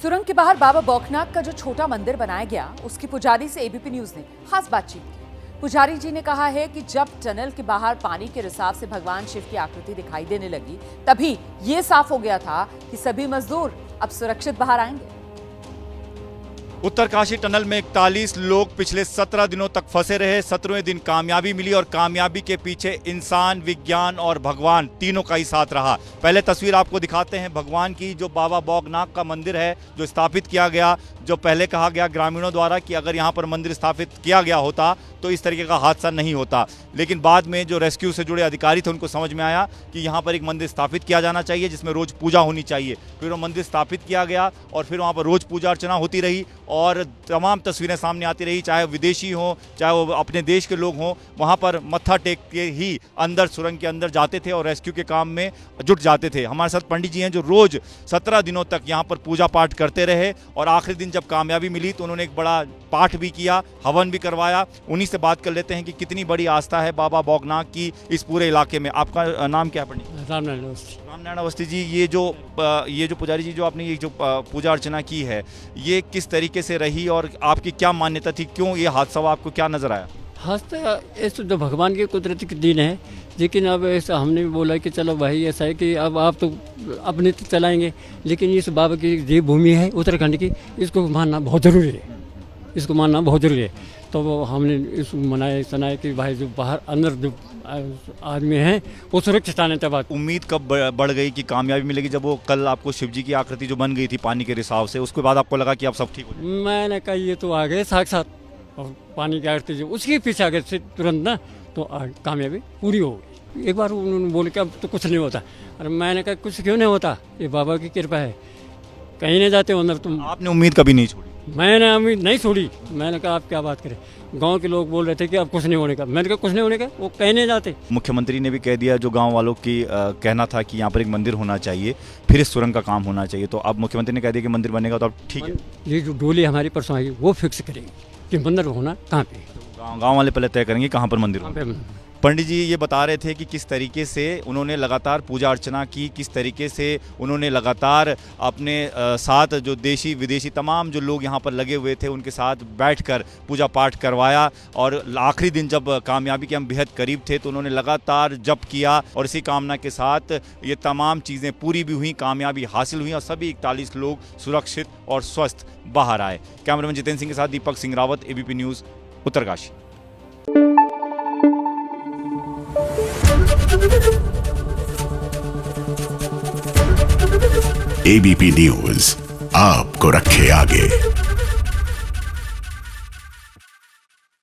सुरंग के बाहर बाबा बौखनाथ का जो छोटा मंदिर बनाया गया, उसकी पुजारी से एबीपी न्यूज ने खास बातचीत की। पुजारी जी ने कहा है कि जब टनल के बाहर पानी के रिसाव से भगवान शिव की आकृति दिखाई देने लगी, तभी ये साफ हो गया था कि सभी मजदूर अब सुरक्षित बाहर आएंगे। उत्तरकाशी टनल में 41 लोग पिछले 17 दिनों तक फंसे रहे। 17वें दिन कामयाबी मिली और कामयाबी के पीछे इंसान, विज्ञान और भगवान तीनों का ही साथ रहा। पहले तस्वीर आपको दिखाते हैं भगवान की, जो बाबा बौखनाथ का मंदिर है, जो स्थापित किया गया। जो पहले कहा गया ग्रामीणों द्वारा कि अगर यहाँ पर मंदिर स्थापित किया गया होता तो इस तरीके का हादसा नहीं होता, लेकिन बाद में जो रेस्क्यू से जुड़े अधिकारी थे उनको समझ में आया कि यहाँ पर एक मंदिर स्थापित किया जाना चाहिए जिसमें रोज पूजा होनी चाहिए। फिर वो मंदिर स्थापित किया गया और फिर वहाँ पर रोज पूजा अर्चना होती रही और तमाम तस्वीरें सामने आती रही, चाहे विदेशी हों चाहे वो अपने देश के लोग हों, वहाँ पर मत्था टेक के ही अंदर सुरंग के अंदर जाते थे और रेस्क्यू के काम में जुट जाते थे। हमारे साथ पंडित जी हैं जो रोज 17 दिनों तक यहाँ पर पूजा पाठ करते रहे और आखिरी दिन जब कामयाबी मिली तो उन्होंने एक बड़ा पाठ भी किया, हवन भी करवाया। उन्हीं से बात कर लेते हैं कि कितनी बड़ी आस्था है बाबा बौखनाथ की इस पूरे इलाके में। आपका नाम क्या है पंडित? रामनारायण अवस्थी जी। ये जो पुजारी जी जो आपने ये जो पूजा अर्चना की है, ये किस तरीके से रही और आपकी क्या मान्यता थी, क्यों ये हादसा हुआ, आपको क्या नजर आया? हादसा ऐसे तो भगवान की कुदरती के दिन है, लेकिन अब ऐसा हमने भी बोला कि चलो भाई ऐसा है कि अब आप तो अपने तो चलाएंगे, लेकिन इस बाबा की ये भूमि है उत्तराखंड की, इसको मानना बहुत ज़रूरी है, इसको मानना बहुत ज़रूरी है। तो वो हमने इसको मनाया सुनाया कि भाई जो बाहर अंदर जो आदमी हैं वो सुरक्षित आने के बाद। उम्मीद कब बढ़ गई कि कामयाबी मिलेगी जब वो कल आपको शिव जी की आकृति जो बन गई थी पानी के रिसाव से, उसके बाद आपको लगा कि अब सब ठीक हो जाएगा? मैंने कहा ये तो आ गए साक्षात, और पानी की आकृति जो उसके पीछे आ गए तुरंत ना, तो कामयाबी पूरी हो गई। एक बार उन्होंने बोले कि अब तो कुछ नहीं होता, और मैंने कहा कुछ क्यों नहीं होता, ये बाबा की कृपा है, कहीं नहीं जाते अंदर तुम। आपने उम्मीद कभी नहीं छोड़ी? मैंने उम्मीद नहीं छोड़ी। मैंने कहा आप क्या बात करें, गांव के लोग बोल रहे थे कि अब कुछ नहीं होने का, मैंने कहा कुछ नहीं होने का, वो कहीं नहीं जाते। मुख्यमंत्री ने भी कह दिया, जो गांव वालों की कहना था कि यहाँ पर एक मंदिर होना चाहिए, फिर इस सुरंग का काम होना चाहिए, तो अब मुख्यमंत्री ने कह दिया कि मंदिर बनेगा तो अब ठीक है। ये जो डोली हमारी परसों आई वो फिक्स करेंगे कि मंदिर होना कहाँ पे। गाँव वाले पहले तय करेंगे कहाँ पर मंदिर होगा। पे पंडित जी ये बता रहे थे कि किस तरीके से उन्होंने लगातार पूजा अर्चना की, किस तरीके से उन्होंने लगातार अपने साथ जो देशी विदेशी तमाम जो लोग यहाँ पर लगे हुए थे उनके साथ बैठकर पूजा पाठ करवाया, और आखिरी दिन जब कामयाबी के हम बेहद करीब थे तो उन्होंने लगातार जप किया और इसी कामना के साथ ये तमाम चीज़ें पूरी भी हुई, कामयाबी हासिल हुई और सभी 41 लोग सुरक्षित और स्वस्थ बाहर आए। कैमरामैन जितेंद्र सिंह के साथ Deepak Singh Rawat, ABP news, Uttarkashi. ABP news आपको रखे आगे।